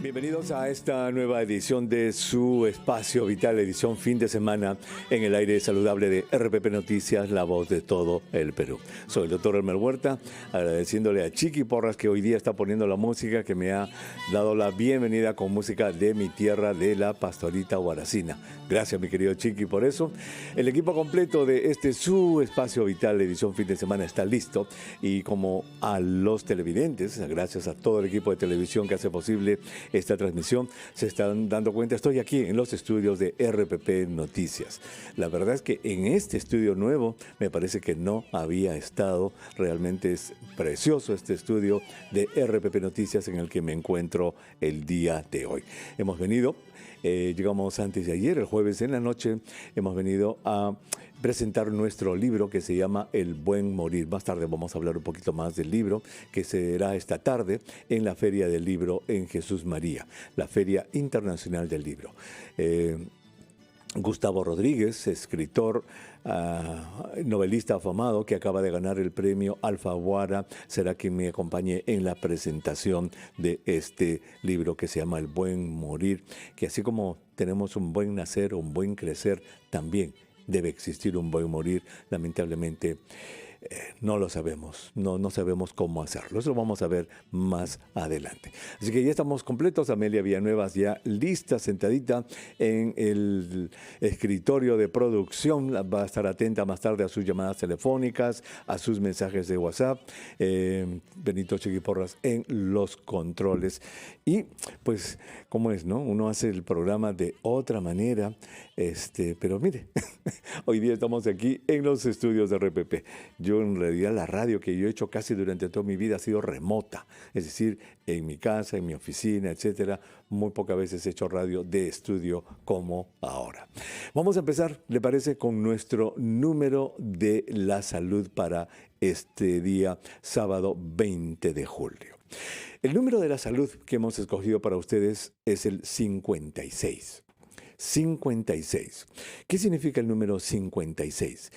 Bienvenidos a esta nueva edición de su Espacio Vital, edición fin de semana en el aire saludable de RPP Noticias, la voz de todo el Perú. Soy el doctor Elmer Huerta, agradeciéndole a Chiqui Porras que hoy día está poniendo la música, que me ha dado la bienvenida con música de mi tierra, de la Pastorita Huaracina. Gracias, mi querido Chiqui, por eso. El equipo completo de este su Espacio Vital, edición fin de semana, está listo. Y como a los televidentes, gracias a todo el equipo de televisión que hace posible esta transmisión, se están dando cuenta, estoy aquí en los estudios de RPP Noticias. La verdad es que en este estudio nuevo me parece que no había estado. Realmente es precioso este estudio de RPP Noticias en el que me encuentro el día de hoy. Hemos venido, llegamos antes de ayer, el jueves en la noche, hemos venido a presentar nuestro libro que se llama El Buen Morir. Más tarde vamos a hablar un poquito más del libro, que será esta tarde en la Feria del Libro en Jesús María, la Feria Internacional del Libro. Gustavo Rodríguez, escritor, novelista afamado que acaba de ganar el premio Alfaguara, será quien me acompañe en la presentación de este libro que se llama El Buen Morir, que así como tenemos un buen nacer, un buen crecer, también debe existir un buen morir. Lamentablemente no lo sabemos, no sabemos cómo hacerlo. Eso lo vamos a ver más adelante. Así que ya estamos completos. Amelia Villanueva ya lista, sentadita en el escritorio de producción. Va a estar atenta más tarde a sus llamadas telefónicas, a sus mensajes de WhatsApp. Benito Chiqui Porras en los controles. Y pues, ¿cómo es, no? Uno hace el programa de otra manera, pero mire, hoy día estamos aquí en los estudios de RPP. Yo en realidad la radio que yo he hecho casi durante toda mi vida ha sido remota, es decir, en mi casa, en mi oficina, etcétera. Muy pocas veces he hecho radio de estudio como ahora. Vamos a empezar, ¿le parece?, con nuestro número de la salud para este día, sábado 20 de julio. El número de la salud que hemos escogido para ustedes es el 56. 56. ¿Qué significa el número 56?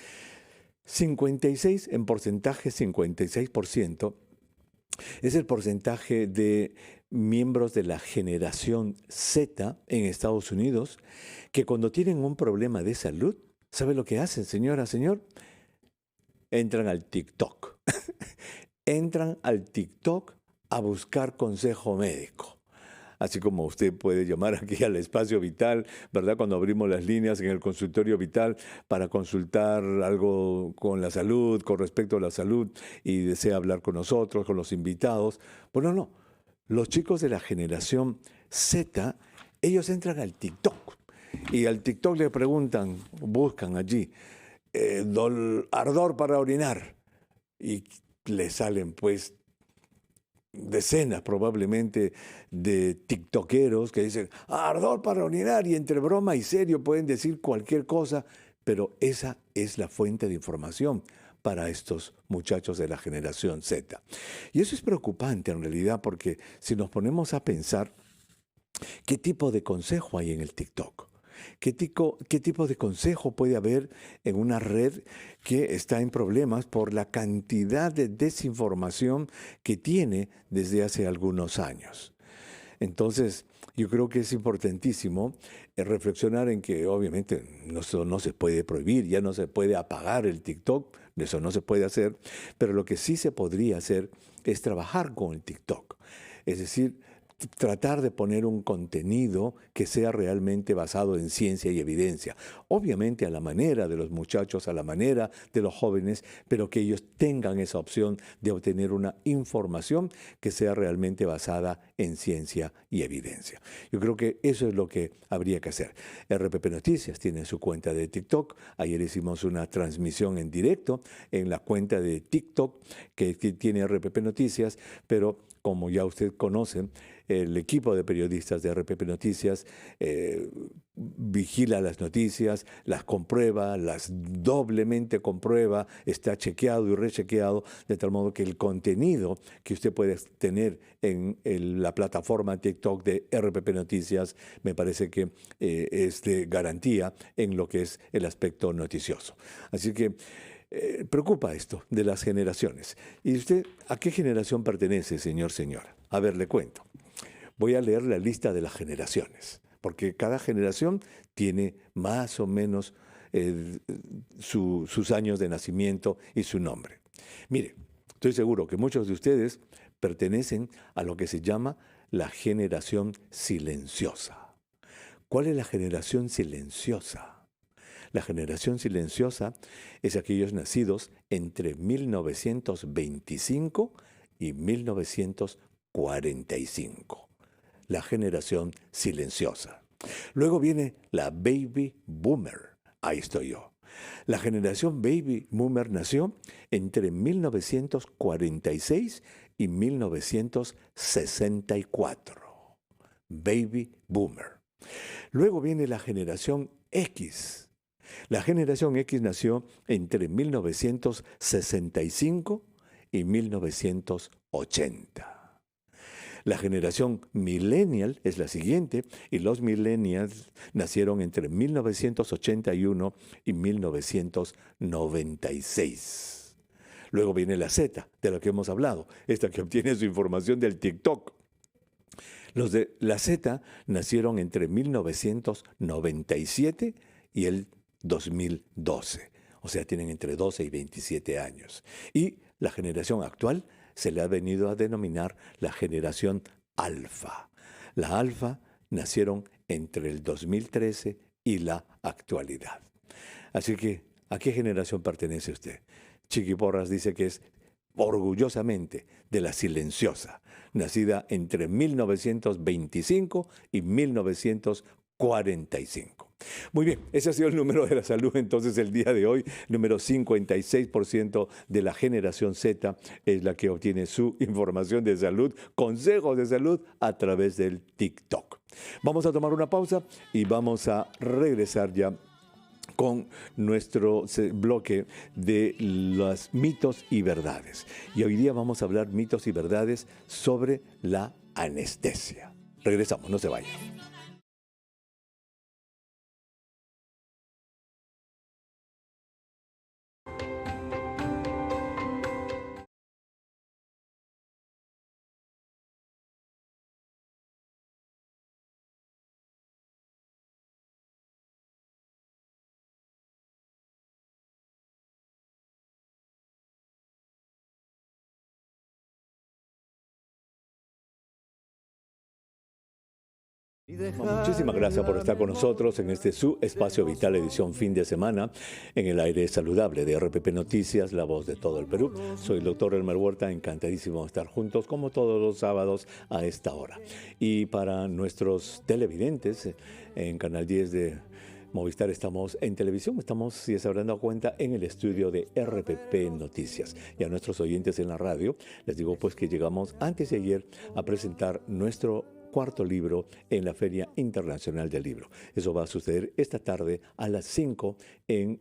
56 en porcentaje, 56%, es el porcentaje de miembros de la generación Z en Estados Unidos que cuando tienen un problema de salud, ¿sabe lo que hacen, señora, señor? Entran al TikTok. Entran al TikTok a buscar consejo médico. Así como usted puede llamar aquí al Espacio Vital, ¿verdad? Cuando abrimos las líneas en el consultorio vital para consultar algo con la salud, con respecto a la salud, y desea hablar con nosotros, con los invitados. Bueno, no. Los chicos de la generación Z, ellos entran al TikTok. Y al TikTok le preguntan, buscan allí, ardor para orinar. Y le salen pues decenas probablemente de tiktokeros que dicen ardor para orinar, y entre broma y serio pueden decir cualquier cosa, pero esa es la fuente de información para estos muchachos de la generación Z. Y eso es preocupante en realidad, porque si nos ponemos a pensar, ¿qué tipo de consejo hay en el TikTok? ¿Qué tipo de consejo puede haber en una red que está en problemas por la cantidad de desinformación que tiene desde hace algunos años? Entonces, yo creo que es importantísimo reflexionar en que obviamente eso no se puede prohibir, ya no se puede apagar el TikTok, eso no se puede hacer, pero lo que sí se podría hacer es trabajar con el TikTok. Es decir, tratar de poner un contenido que sea realmente basado en ciencia y evidencia. Obviamente a la manera de los muchachos, a la manera de los jóvenes, pero que ellos tengan esa opción de obtener una información que sea realmente basada en ciencia y evidencia. Yo creo que eso es lo que habría que hacer. RPP Noticias tiene su cuenta de TikTok. Ayer hicimos una transmisión en directo en la cuenta de TikTok que tiene RPP Noticias, pero como ya usted conoce, el equipo de periodistas de RPP Noticias vigila las noticias, las comprueba, las doblemente comprueba, está chequeado y rechequeado, de tal modo que el contenido que usted puede tener en la plataforma TikTok de RPP Noticias me parece que es de garantía en lo que es el aspecto noticioso. Así que preocupa esto de las generaciones. ¿Y usted a qué generación pertenece, señor, señora? A ver, le cuento. voy a leer la lista de las generaciones, porque cada generación tiene más o menos sus años de nacimiento y su nombre. Mire, estoy seguro que muchos de ustedes pertenecen a lo que se llama la generación silenciosa. ¿Cuál es la generación silenciosa? La generación silenciosa es aquellos nacidos entre 1925 y 1945. La generación silenciosa. Luego viene la Baby Boomer. Ahí estoy yo. La generación Baby Boomer nació entre 1946 y 1964. Baby Boomer. Luego viene la generación X. La generación X nació entre 1965 y 1980. La generación millennial es la siguiente, y los millennials nacieron entre 1981 y 1996. Luego viene la Z, de la que hemos hablado, esta que obtiene su información del TikTok. Los de la Z nacieron entre 1997 y el 2012, o sea, tienen entre 12 y 27 años. Y la generación actual se le ha venido a denominar la generación alfa. La alfa nacieron entre el 2013 y la actualidad. Así que, ¿a qué generación pertenece usted? Chiqui Porras dice que es orgullosamente de la silenciosa, nacida entre 1925 y 1945. Muy bien, ese ha sido el número de la salud entonces el día de hoy. Número 56% de la generación Z es la que obtiene su información de salud, consejos de salud a través del TikTok. Vamos a tomar una pausa y vamos a regresar ya con nuestro bloque de los mitos y verdades. Y hoy día vamos a hablar mitos y verdades sobre la anestesia. Regresamos, no se vayan. Muchísimas gracias por estar con nosotros en este su espacio vital edición fin de semana en el aire saludable de RPP Noticias, la voz de todo el Perú. Soy el doctor Elmer Huerta, encantadísimo de estar juntos como todos los sábados a esta hora. Y para nuestros televidentes en Canal 10 de Movistar estamos en televisión, estamos, si se habrán dado cuenta, en el estudio de RPP Noticias. Y a nuestros oyentes en la radio les digo pues que llegamos antes de ayer a presentar nuestro cuarto libro en la Feria Internacional del Libro. Eso va a suceder esta tarde a las 5 en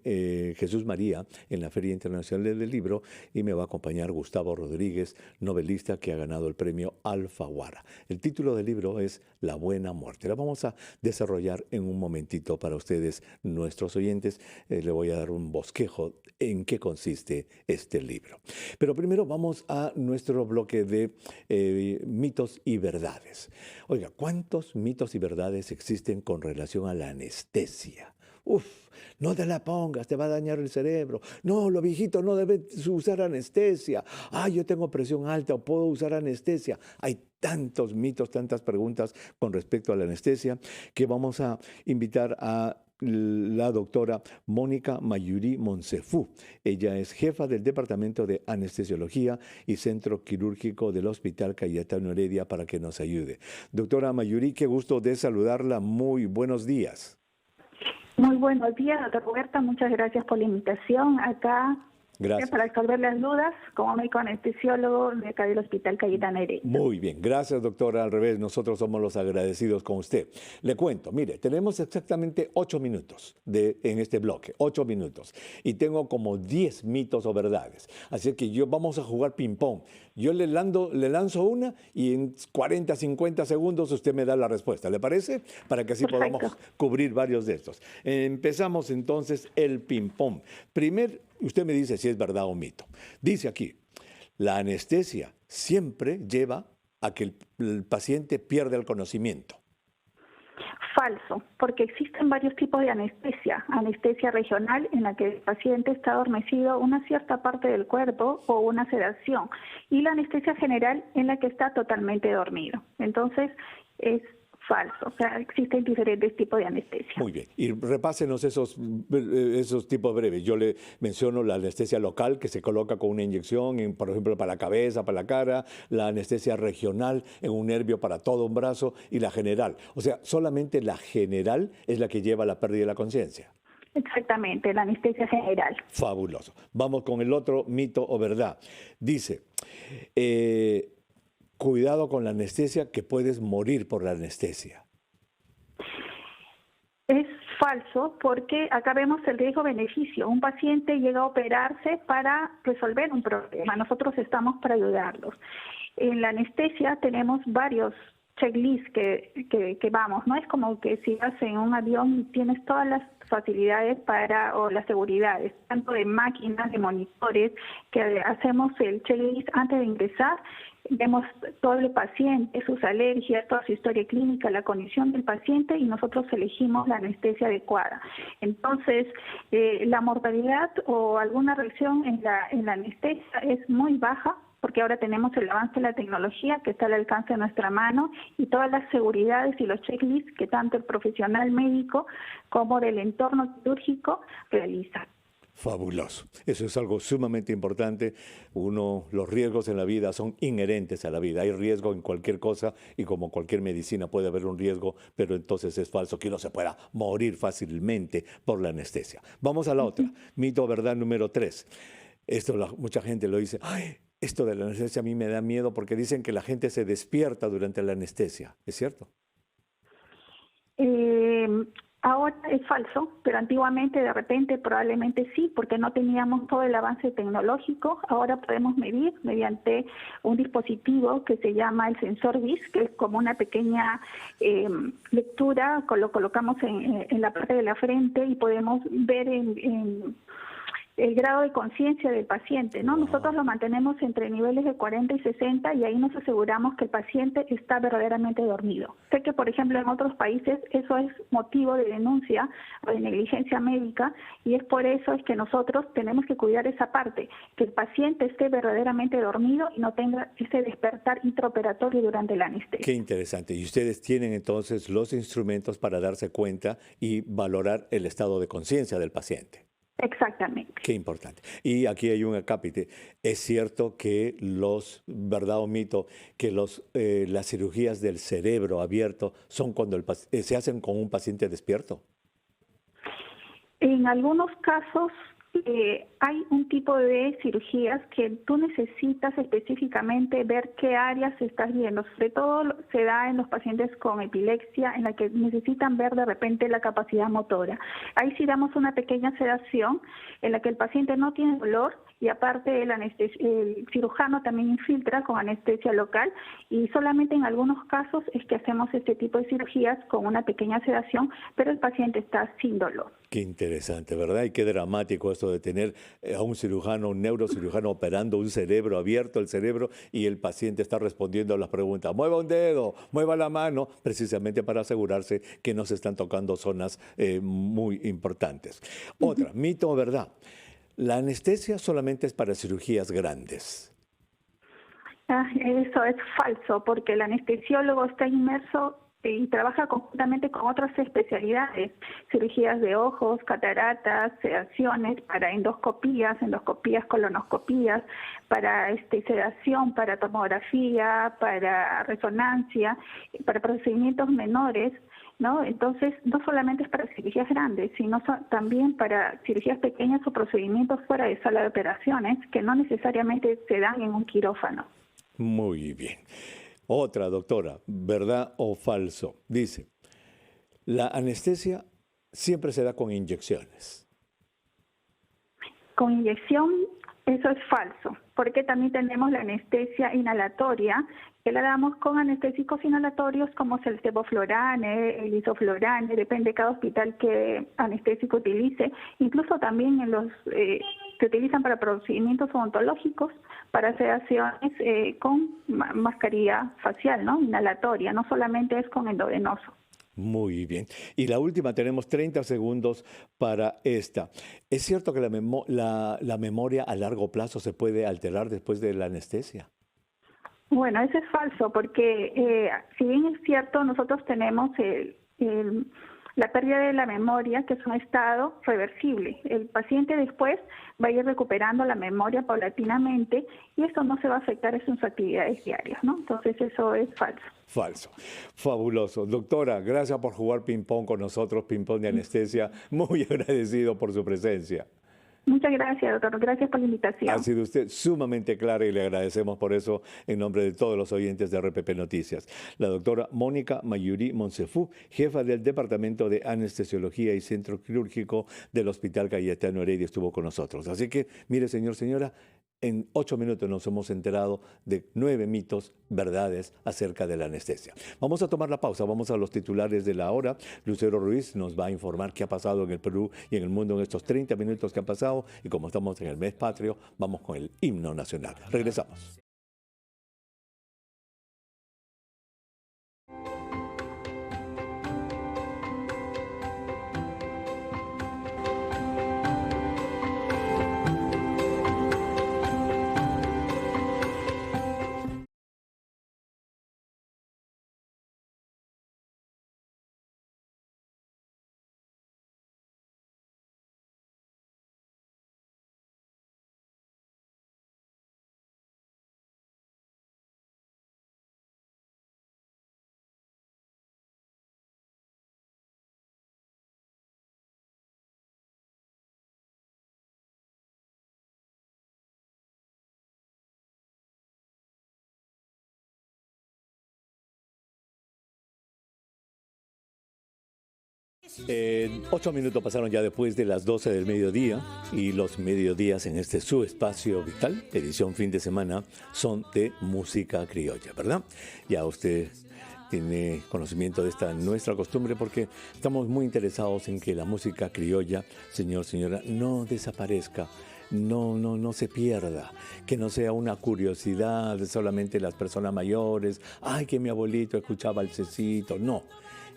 Jesús María, en la Feria Internacional del Libro, y me va a acompañar Gustavo Rodríguez, novelista que ha ganado el premio Alfaguara. El título del libro es La Buena Muerte. La vamos a desarrollar en un momentito para ustedes, nuestros oyentes. Le voy a dar un bosquejo en qué consiste este libro. Pero primero vamos a nuestro bloque de mitos y verdades. Oiga, ¿cuántos mitos y verdades existen con relación a la anestesia? No te la pongas, te va a dañar el cerebro. No, los viejitos no deben usar anestesia. Yo tengo presión alta o puedo usar anestesia. Hay tantos mitos, tantas preguntas con respecto a la anestesia que vamos a invitar a la doctora Mónica Mayuri Monsefú. Ella es jefa del Departamento de Anestesiología y Centro Quirúrgico del Hospital Cayetano Heredia para que nos ayude. Doctora Mayuri, qué gusto de saludarla. Muy buenos días. Muy buenos días, doctor Roberta. Muchas gracias por la invitación acá. Gracias. Para resolver las dudas como médico anestesiólogo de acá del Hospital Cayetano Heredia. Muy bien, gracias doctora. Al revés, nosotros somos los agradecidos con usted. Le cuento, mire, tenemos exactamente 8 minutos en este bloque, 8 minutos. Y tengo como 10 mitos o verdades. Así que vamos a jugar ping-pong. Yo le lanzo una y en 40, 50 segundos usted me da la respuesta. ¿Le parece? Para que así Perfecto. podamos cubrir varios de estos. Empezamos entonces el ping-pong. Primero, usted me dice si es verdad o mito. Dice aquí, la anestesia siempre lleva a que el paciente pierda el conocimiento. Falso, porque existen varios tipos de anestesia. Anestesia regional, en la que el paciente está adormecido una cierta parte del cuerpo o una sedación. Y la anestesia general, en la que está totalmente dormido. Entonces, es falso. O sea, existen diferentes tipos de anestesia. Muy bien. Y repásenos esos tipos breves. Yo le menciono la anestesia local, que se coloca con una inyección, por ejemplo, para la cabeza, para la cara, la anestesia regional en un nervio para todo un brazo, y la general. O sea, solamente la general es la que lleva a la pérdida de la conciencia. Exactamente, la anestesia general. Fabuloso. Vamos con el otro mito o verdad. Dice, cuidado con la anestesia, que puedes morir por la anestesia. Es falso, porque acá vemos el riesgo-beneficio. Un paciente llega a operarse para resolver un problema. Nosotros estamos para ayudarlos. En la anestesia tenemos varios checklists que vamos, ¿no? Es como que si vas en un avión y tienes todas las facilidades o las seguridades, tanto de máquinas, de monitores, que hacemos el checklist antes de ingresar. Vemos todo el paciente, sus alergias, toda su historia clínica, la condición del paciente, y nosotros elegimos la anestesia adecuada. Entonces, la mortalidad o alguna reacción en la anestesia es muy baja, porque ahora tenemos el avance de la tecnología que está al alcance de nuestra mano, y todas las seguridades y los checklists que tanto el profesional médico como del entorno quirúrgico realizan. Fabuloso. Eso es algo sumamente importante. Los riesgos en la vida son inherentes a la vida. Hay riesgo en cualquier cosa, y como cualquier medicina puede haber un riesgo, pero entonces es falso que uno se pueda morir fácilmente por la anestesia. Vamos a la otra. Mito o verdad número 3. Esto mucha gente lo dice. Ay, esto de la anestesia a mí me da miedo, porque dicen que la gente se despierta durante la anestesia. ¿Es cierto? Ahora es falso, pero antiguamente de repente probablemente sí, porque no teníamos todo el avance tecnológico. Ahora podemos medir mediante un dispositivo que se llama el sensor VIS, que es como una pequeña lectura, lo colocamos en la parte de la frente, y podemos ver en el grado de conciencia del paciente, ¿no? Nosotros lo mantenemos entre niveles de 40 y 60, y ahí nos aseguramos que el paciente está verdaderamente dormido. Sé que, por ejemplo, en otros países eso es motivo de denuncia o de negligencia médica, y es por eso es que nosotros tenemos que cuidar esa parte, que el paciente esté verdaderamente dormido y no tenga ese despertar intraoperatorio durante la anestesia. Qué interesante. Y ustedes tienen entonces los instrumentos para darse cuenta y valorar el estado de conciencia del paciente. Exactamente. Qué importante. Y aquí hay un acápite. ¿Es cierto que verdad o mito, que las cirugías del cerebro abierto son cuando se hacen con un paciente despierto? En algunos casos hay un tipo de cirugías que tú necesitas específicamente ver qué áreas estás viendo. Sobre todo se da en los pacientes con epilepsia, en la que necesitan ver de repente la capacidad motora. Ahí sí damos una pequeña sedación en la que el paciente no tiene dolor, y aparte el cirujano también infiltra con anestesia local, y solamente en algunos casos es que hacemos este tipo de cirugías con una pequeña sedación, pero el paciente está sin dolor. Qué interesante, ¿verdad? Y qué dramático esto de tener a un neurocirujano operando un cerebro, abierto el cerebro, y el paciente está respondiendo a las preguntas. Mueva un dedo, mueva la mano, precisamente para asegurarse que no se están tocando zonas muy importantes. Otra, mito o verdad. La anestesia solamente es para cirugías grandes. Eso es falso, porque el anestesiólogo está inmerso y trabaja conjuntamente con otras especialidades, cirugías de ojos, cataratas, sedaciones, para endoscopías, colonoscopías, para sedación, para tomografía, para resonancia, para procedimientos menores, ¿no? Entonces, no solamente es para cirugías grandes, sino también para cirugías pequeñas o procedimientos fuera de sala de operaciones, que no necesariamente se dan en un quirófano. Muy bien. Otra, doctora, ¿verdad o falso? Dice, la anestesia siempre se da con inyecciones. Con inyección, eso es falso, porque también tenemos la anestesia inhalatoria, que la damos con anestésicos inhalatorios como es el sevoflurane, el isoflurane, depende de cada hospital qué anestésico utilice. Incluso también en los se utilizan para procedimientos odontológicos, para sedaciones con mascarilla facial, ¿no? Inhalatoria, no solamente es con endovenoso. Muy bien. Y la última, tenemos 30 segundos para esta. ¿Es cierto que la memoria a largo plazo se puede alterar después de la anestesia? Bueno, eso es falso, porque si bien es cierto, nosotros tenemos la pérdida de la memoria, que es un estado reversible. El paciente después va a ir recuperando la memoria paulatinamente y esto no se va a afectar en sus actividades diarias, ¿no? Entonces eso es falso. Falso. Fabuloso. Doctora, gracias por jugar ping-pong con nosotros, ping-pong de anestesia. Muy agradecido por su presencia. Muchas gracias, doctor. Gracias por la invitación. Ha sido usted sumamente clara y le agradecemos por eso en nombre de todos los oyentes de RPP Noticias. La doctora Mónica Mayuri Monsefú, jefa del Departamento de Anestesiología y Centro Quirúrgico del Hospital Cayetano Heredia, estuvo con nosotros. Así que, mire, señor, señora, en 8 minutos nos hemos enterado de 9 mitos, verdades acerca de la anestesia. Vamos a tomar la pausa, vamos a los titulares de la hora. Lucero Ruiz nos va a informar qué ha pasado en el Perú y en el mundo en estos 30 minutos que han pasado. Y como estamos en el mes patrio, vamos con el himno nacional. Regresamos. En 8 minutos pasaron ya después de las 12 del mediodía y los mediodías en este su espacio vital, edición fin de semana, son de música criolla, ¿verdad? Ya usted tiene conocimiento de esta nuestra costumbre porque estamos muy interesados en que la música criolla, señor, señora, no desaparezca. No se pierda, que no sea una curiosidad de solamente las personas mayores, ay, que mi abuelito escuchaba el cecito, no.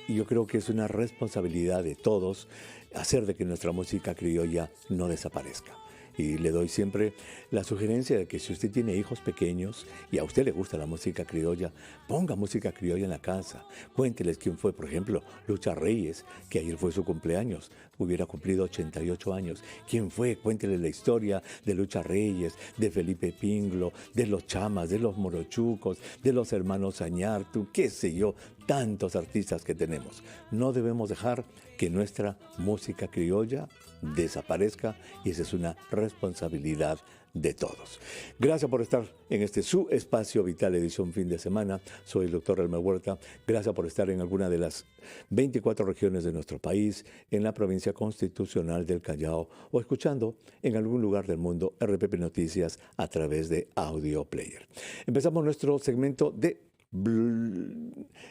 Y yo creo que es una responsabilidad de todos hacer de que nuestra música criolla no desaparezca. Y le doy siempre la sugerencia de que si usted tiene hijos pequeños y a usted le gusta la música criolla, ponga música criolla en la casa. Cuénteles quién fue, por ejemplo, Lucha Reyes, que ayer fue su cumpleaños, hubiera cumplido 88 años. ¿Quién fue? Cuénteles la historia de Lucha Reyes, de Felipe Pinglo, de los Chamas, de los Morochucos, de los hermanos Añartu, qué sé yo, tantos artistas que tenemos. No debemos dejar que nuestra música criolla desaparezca y esa es una responsabilidad de todos. Gracias por estar en este su espacio vital edición fin de semana. Soy el doctor Elmer Huerta. Gracias por estar en alguna de las 24 regiones de nuestro país, en la provincia constitucional del Callao o escuchando en algún lugar del mundo RPP Noticias a través de Audio Player. Empezamos nuestro segmento de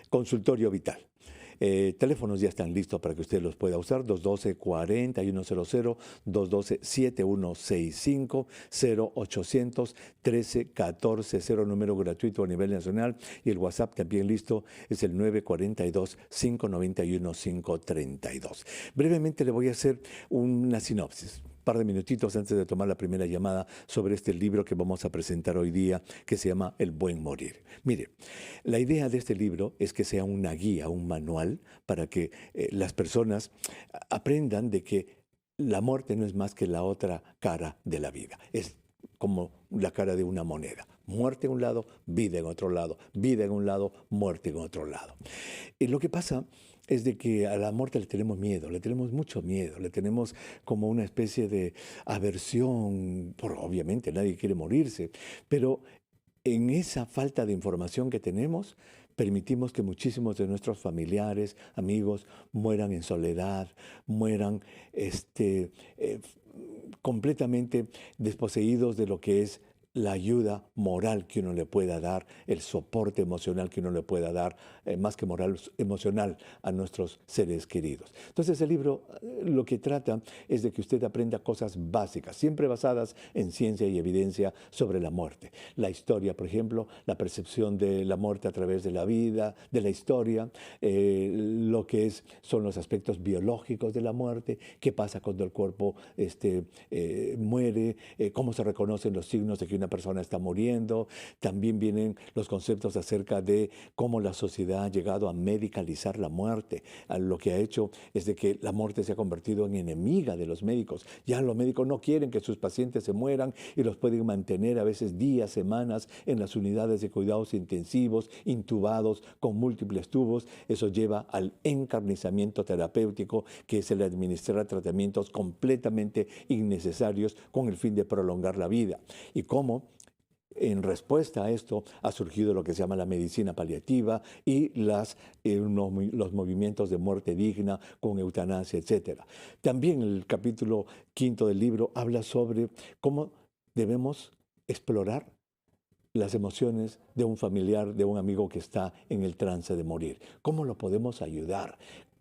consultorio vital. Teléfonos ya están listos para que usted los pueda usar, 212-4100, 212-7165, 0800 13 0 número gratuito a nivel nacional y el WhatsApp también listo, es el 942-591-532. Brevemente le voy a hacer una sinopsis. Par de minutitos antes de tomar la primera llamada sobre este libro que vamos a presentar hoy día, que se llama El Buen Morir. Mire, la idea de este libro es que sea una guía, un manual, para que las personas aprendan de que la muerte no es más que la otra cara de la vida. Es como la cara de una moneda. Muerte en un lado, vida en otro lado. Vida en un lado, muerte en otro lado. Y lo que pasa es de que a la muerte le tenemos miedo, le tenemos mucho miedo, le tenemos como una especie de aversión, obviamente nadie quiere morirse, pero en esa falta de información que tenemos, permitimos que muchísimos de nuestros familiares, amigos, mueran en soledad, mueran completamente desposeídos de lo que es la ayuda moral que uno le pueda dar, el soporte emocional que uno le pueda dar, más que moral, emocional a nuestros seres queridos. Entonces el libro lo que trata es de que usted aprenda cosas básicas, siempre basadas en ciencia y evidencia sobre la muerte. La historia, por ejemplo, la percepción de la muerte a través de la vida, de la historia, lo que son los aspectos biológicos de la muerte, qué pasa cuando el cuerpo muere, cómo se reconocen los signos de que una persona está muriendo. También vienen los conceptos acerca de cómo la sociedad ha llegado a medicalizar la muerte. Lo que ha hecho es de que la muerte se ha convertido en enemiga de los médicos. Ya los médicos no quieren que sus pacientes se mueran y los pueden mantener a veces días, semanas en las unidades de cuidados intensivos, intubados con múltiples tubos. Eso lleva al encarnizamiento terapéutico, que es el administrar tratamientos completamente innecesarios con el fin de prolongar la vida. Y cómo en respuesta a esto ha surgido lo que se llama la medicina paliativa y los movimientos de muerte digna con eutanasia, etc. También el capítulo 5 del libro habla sobre cómo debemos explorar las emociones de un familiar, de un amigo que está en el trance de morir. ¿Cómo lo podemos ayudar?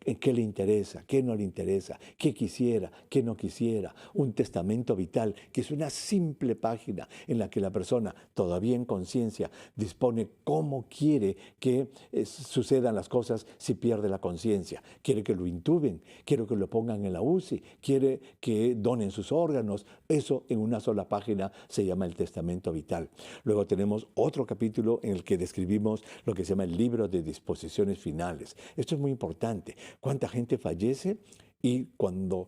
¿En qué le interesa? ¿Qué no le interesa? ¿Qué quisiera? ¿Qué no quisiera? Un testamento vital, que es una simple página en la que la persona, todavía en conciencia, dispone cómo quiere que sucedan las cosas si pierde la conciencia. Quiere que lo intuben, quiere que lo pongan en la UCI, quiere que donen sus órganos. Eso en una sola página se llama el testamento vital. Luego tenemos otro capítulo en el que describimos lo que se llama el libro de disposiciones finales. Esto es muy importante. ¿Cuánta gente fallece? Y cuando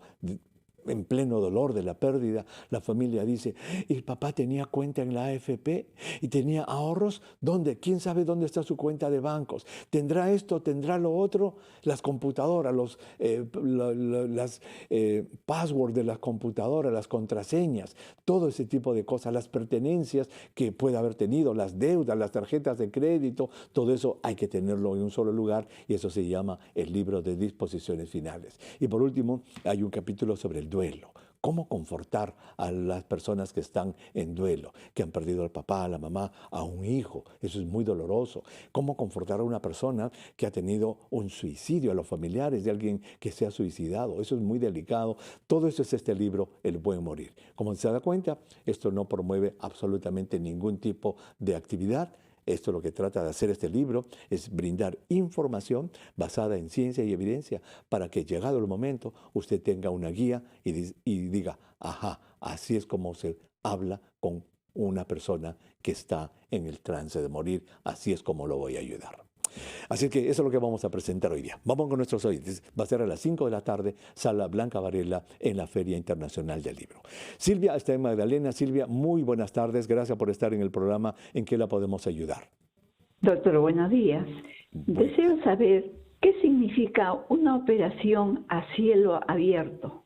en pleno dolor de la pérdida, la familia dice, el papá tenía cuenta en la AFP y tenía ahorros, ¿dónde? ¿Quién sabe dónde está su cuenta de bancos? ¿Tendrá esto? ¿Tendrá lo otro? Las computadoras, las passwords de las computadoras, las contraseñas, todo ese tipo de cosas, las pertenencias que puede haber tenido, las deudas, las tarjetas de crédito, todo eso hay que tenerlo en un solo lugar y eso se llama el libro de disposiciones finales. Y por último, hay un capítulo sobre el duelo. ¿Cómo confortar a las personas que están en duelo, que han perdido al papá, a la mamá, a un hijo? Eso es muy doloroso. ¿Cómo confortar a una persona que ha tenido un suicidio, a los familiares de alguien que se ha suicidado? Eso es muy delicado. Todo eso es este libro, El Buen Morir. Como se da cuenta, esto no promueve absolutamente ningún tipo de actividad. Esto lo que trata de hacer este libro es brindar información basada en ciencia y evidencia para que llegado el momento usted tenga una guía y diga, ajá, así es como se habla con una persona que está en el trance de morir, así es como lo voy a ayudar. Así que eso es lo que vamos a presentar hoy día. Vamos con nuestros oyentes. Va a ser a las 5 de la tarde, Sala Blanca Varela, en la Feria Internacional del Libro. Silvia está en Magdalena. Silvia, muy buenas tardes. Gracias por estar en el programa. ¿En qué la podemos ayudar? Doctor, buenos días. Deseo saber qué significa una operación a cielo abierto.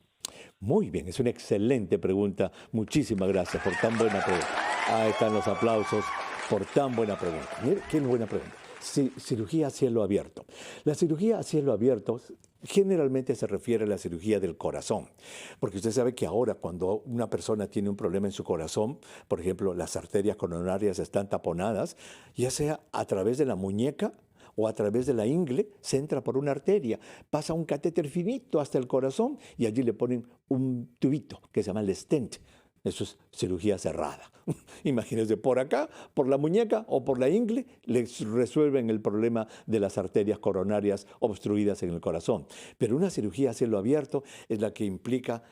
Muy bien, es una excelente pregunta. Muchísimas gracias por tan buena pregunta. Ahí están los aplausos por tan buena pregunta. Mire, qué buena pregunta. Cirugía a cielo abierto. La cirugía a cielo abierto generalmente se refiere a la cirugía del corazón, porque usted sabe que ahora cuando una persona tiene un problema en su corazón, por ejemplo, las arterias coronarias están taponadas, ya sea a través de la muñeca o a través de la ingle, se entra por una arteria, pasa un catéter finito hasta el corazón y allí le ponen un tubito que se llama el stent. Eso es cirugía cerrada. Imagínense, por acá, por la muñeca o por la ingle, les resuelven el problema de las arterias coronarias obstruidas en el corazón. Pero una cirugía a cielo abierto es la que implica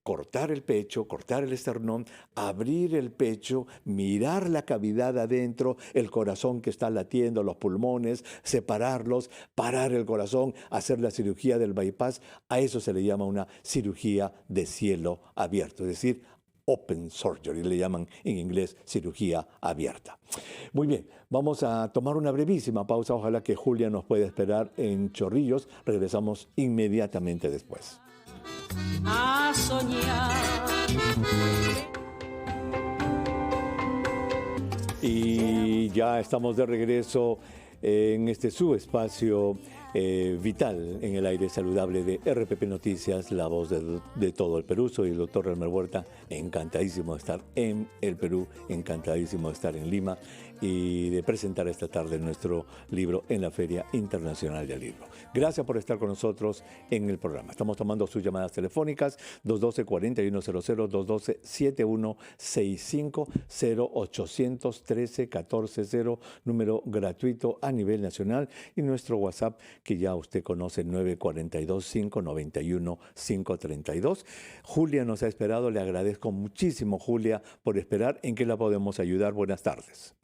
cortar el pecho, cortar el esternón, abrir el pecho, mirar la cavidad adentro, el corazón que está latiendo, los pulmones, separarlos, parar el corazón, hacer la cirugía del bypass. A eso se le llama una cirugía de cielo abierto, es decir, open surgery, le llaman en inglés cirugía abierta. Muy bien, vamos a tomar una brevísima pausa. Ojalá que Julia nos pueda esperar en Chorrillos. Regresamos inmediatamente después. A soñar. Y ya estamos de regreso en este su espacio vital en el aire saludable de RPP Noticias, la voz de todo el Perú. Soy el doctor Elmer Huerta, encantadísimo de estar en el Perú, encantadísimo de estar en Lima y de presentar esta tarde nuestro libro en la Feria Internacional del Libro. Gracias por estar con nosotros en el programa. Estamos tomando sus llamadas telefónicas 212-4100, 212-7165, 0813-1400, número gratuito a nivel nacional, y nuestro WhatsApp que ya usted conoce, 942-591-532. Julia nos ha esperado, le agradezco muchísimo, Julia, por esperar. ¿En qué la podemos ayudar? Buenas tardes.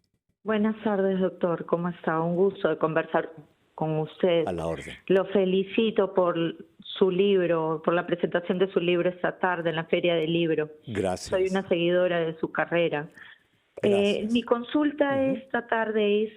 Buenas tardes, doctor. ¿Cómo está? Un gusto de conversar con usted. A la orden. Lo felicito por su libro, por la presentación de su libro esta tarde en la Feria del Libro. Gracias. Soy una seguidora de su carrera. Mi consulta esta tarde es: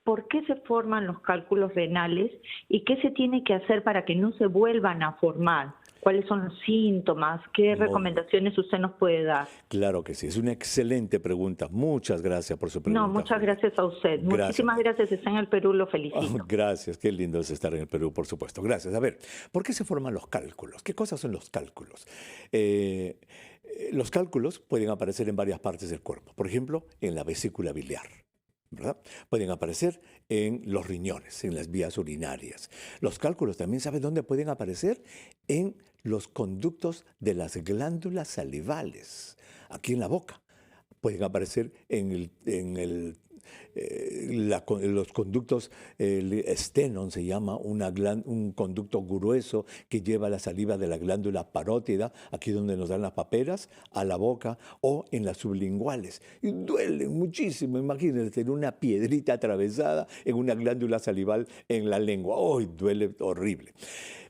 ¿por qué se forman los cálculos renales y qué se tiene que hacer para que no se vuelvan a formar? ¿Cuáles son los síntomas? ¿Qué recomendaciones usted nos puede dar? Claro que sí, es una excelente pregunta. Muchas gracias por su pregunta. No, muchas gracias a usted. Gracias. Muchísimas gracias. Está en el Perú, lo felicito. Gracias, qué lindo es estar en el Perú, por supuesto. Gracias. A ver, ¿por qué se forman los cálculos? ¿Qué cosas son los cálculos? Los cálculos pueden aparecer en varias partes del cuerpo. Por ejemplo, en la vesícula biliar, ¿verdad? Pueden aparecer en los riñones, en las vías urinarias. Los cálculos también, ¿sabe dónde pueden aparecer? En los conductos de las glándulas salivales, aquí en la boca. Pueden aparecer en los conductos, el estenon se llama, un conducto grueso que lleva la saliva de la glándula parótida, aquí donde nos dan las paperas, a la boca, o en las sublinguales. Y duele muchísimo, imagínense, tener una piedrita atravesada en una glándula salival en la lengua. ¡Oh! Duele horrible.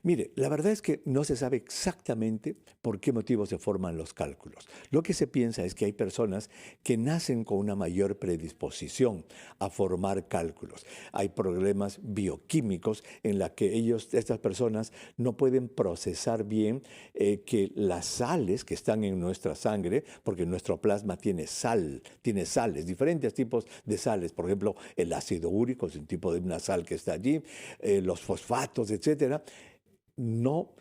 Mire, la verdad es que no se sabe exactamente por qué motivo se forman los cálculos. Lo que se piensa es que hay personas que nacen con una mayor predisposición a formar cálculos. Hay problemas bioquímicos en los que estas personas no pueden procesar bien que las sales que están en nuestra sangre, porque nuestro plasma tiene sales, diferentes tipos de sales. Por ejemplo, el ácido úrico es un tipo de una sal que está allí, los fosfatos, etcétera, no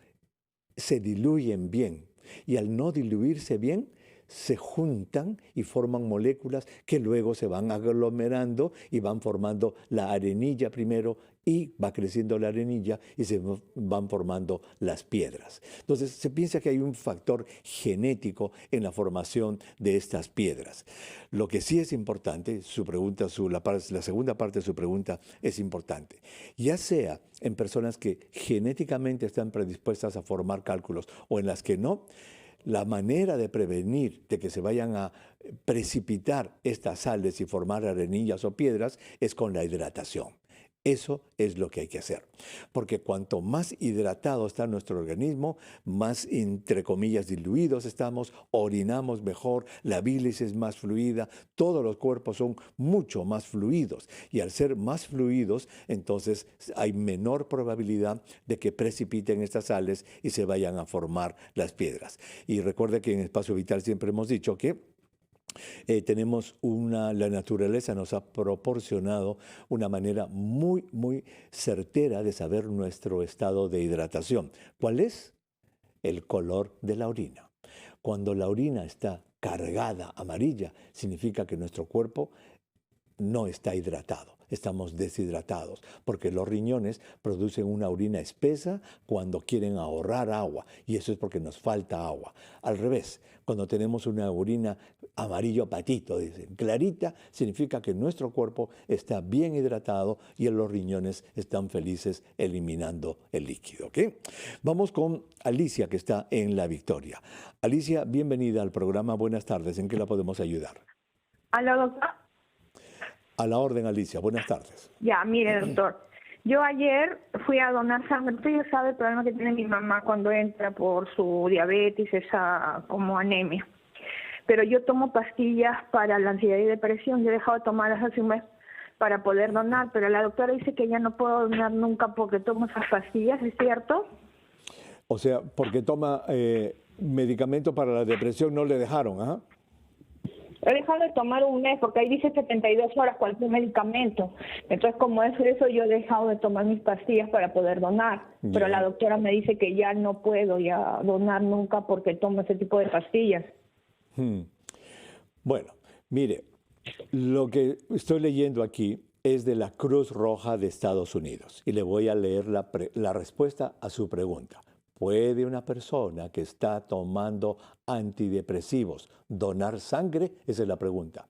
se diluyen bien, y al no diluirse bien se juntan y forman moléculas que luego se van aglomerando y van formando la arenilla primero, y va creciendo la arenilla y se van formando las piedras. Entonces se piensa que hay un factor genético en la formación de estas piedras. Lo que sí es importante, la segunda parte de su pregunta es importante, ya sea en personas que genéticamente están predispuestas a formar cálculos o en las que no. La manera de prevenir de que se vayan a precipitar estas sales y formar arenillas o piedras es con la hidratación. Eso es lo que hay que hacer, porque cuanto más hidratado está nuestro organismo, más, entre comillas, diluidos estamos, orinamos mejor, la bilis es más fluida, todos los cuerpos son mucho más fluidos, y al ser más fluidos, entonces hay menor probabilidad de que precipiten estas sales y se vayan a formar las piedras. Y recuerde que en Espacio Vital siempre hemos dicho que la naturaleza nos ha proporcionado una manera muy, muy certera de saber nuestro estado de hidratación. ¿Cuál es? El color de la orina. Cuando la orina está cargada, amarilla, significa que nuestro cuerpo no está hidratado. Estamos deshidratados, porque los riñones producen una orina espesa cuando quieren ahorrar agua, y eso es porque nos falta agua. Al revés, cuando tenemos una orina amarillo patito, dicen, clarita, significa que nuestro cuerpo está bien hidratado y los riñones están felices eliminando el líquido, ¿ok? Vamos con Alicia, que está en La Victoria. Alicia, bienvenida al programa. Buenas tardes. ¿En qué la podemos ayudar? ¿Aló, doctor? A la orden, Alicia. Buenas tardes. Ya, mire, doctor. Yo ayer fui a donar sangre. Usted ya sabe el problema que tiene mi mamá cuando entra por su diabetes, esa como anemia. Pero yo tomo pastillas para la ansiedad y depresión. Yo he dejado de tomarlas hace un mes para poder donar, pero la doctora dice que ya no puedo donar nunca porque tomo esas pastillas, ¿es cierto? O sea, porque toma medicamento para la depresión, no le dejaron, ¿ah? He dejado de tomar un mes porque ahí dice 72 horas cualquier medicamento. Entonces, como es eso, yo he dejado de tomar mis pastillas para poder donar. Ya. Pero la doctora me dice que ya no puedo ya donar nunca porque tomo ese tipo de pastillas. Bueno, mire, lo que estoy leyendo aquí es de la Cruz Roja de Estados Unidos y le voy a leer la respuesta a su pregunta. ¿Puede una persona que está tomando antidepresivos donar sangre? Esa es la pregunta.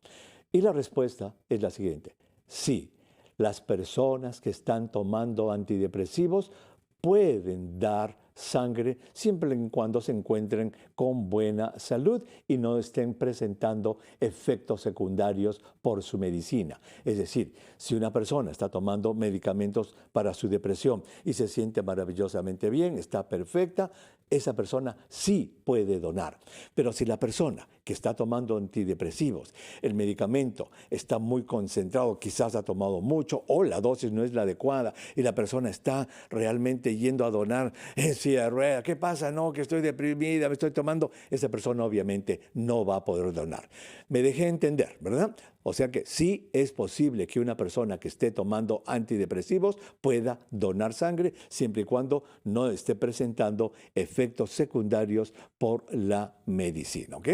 Y la respuesta es la siguiente. Sí, las personas que están tomando antidepresivos pueden dar sangre siempre y cuando se encuentren con buena salud y no estén presentando efectos secundarios por su medicina. Es decir, si una persona está tomando medicamentos para su depresión y se siente maravillosamente bien, está perfecta, esa persona sí puede donar. Pero si la persona que está tomando antidepresivos, el medicamento está muy concentrado, quizás ha tomado mucho o la dosis no es la adecuada y la persona está realmente yendo a donar en silla de ruedas, ¿qué pasa? No, que estoy deprimida, me estoy tomando. Esa persona obviamente no va a poder donar. Me dejé entender, ¿verdad? O sea que sí es posible que una persona que esté tomando antidepresivos pueda donar sangre siempre y cuando no esté presentando efectos secundarios por la medicina, ¿ok?